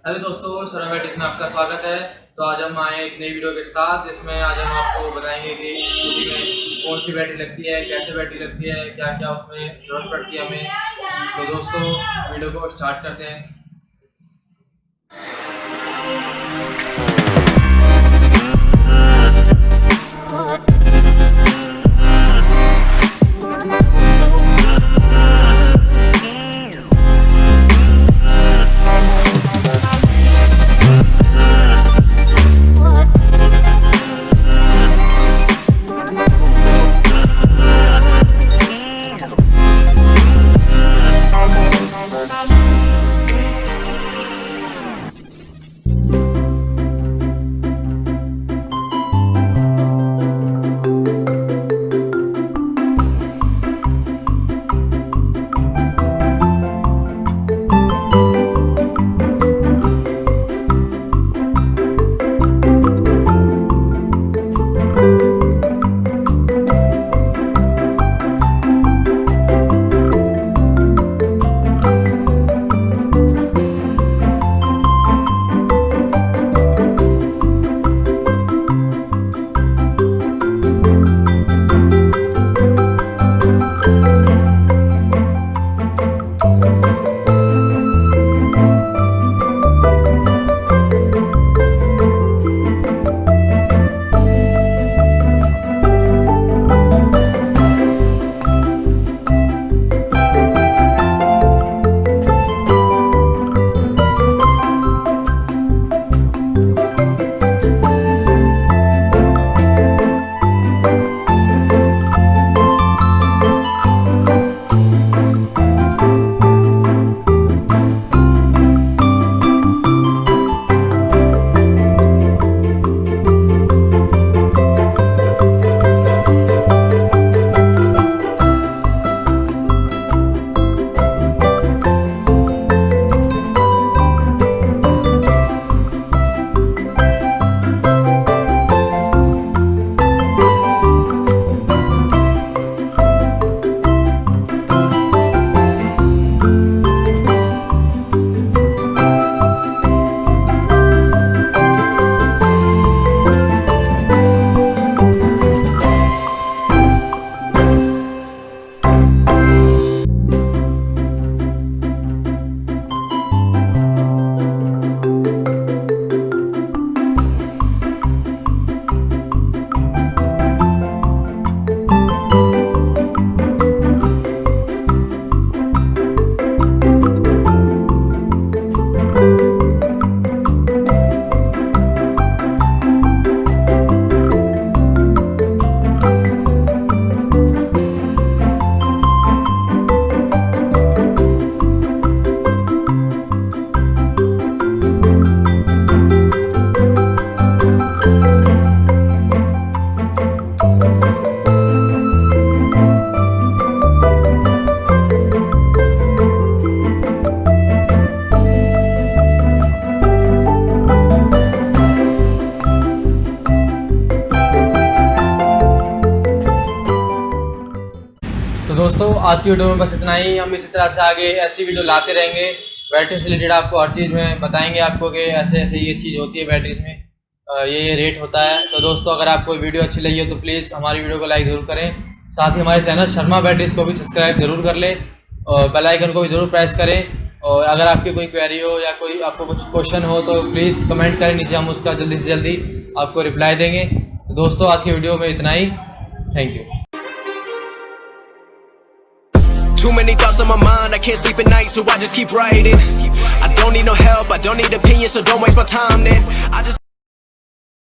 Hello दोस्तों, शर्मा में आपका स्वागत है। तो आज हम आए एक नई वीडियो के साथ, जिसमें आज हम आपको बताएंगे कि स्कूटी में कौन सी बैटरी लगती है, कैसे बैटरी लगती है, क्या क्या उसमें ज़रूरत पड़ती है हमें। तो दोस्तों वीडियो को स्टार्ट करते हैं। तो दोस्तों आज की वीडियो में बस इतना ही। हम इसी तरह से आगे ऐसी वीडियो लाते रहेंगे। बैटरी से रिलेटेड आपको हर चीज़ में बताएंगे आपको कि ऐसे ऐसे ये चीज़ होती है बैटरीज में, ये रेट होता है। तो दोस्तों अगर आपको वीडियो अच्छी लगी हो तो प्लीज़ हमारी वीडियो को लाइक ज़रूर करें। साथ ही हमारे चैनल शर्मा बैटरीज को भी सब्सक्राइब जरूर कर लें और बेल आइकन को भी ज़रूर प्रेस करें। और अगर आपकी कोई क्वेरी हो या कोई आपको कुछ क्वेश्चन हो तो प्लीज़ कमेंट करें नीचे, हम उसका जल्दी से जल्दी आपको रिप्लाई देंगे। तो दोस्तों आज की वीडियो में इतना ही। Thank you. Too many thoughts on my mind, I can't sleep at night, so I just keep writing. I don't need no help, I don't need opinions, so don't waste my time then. I just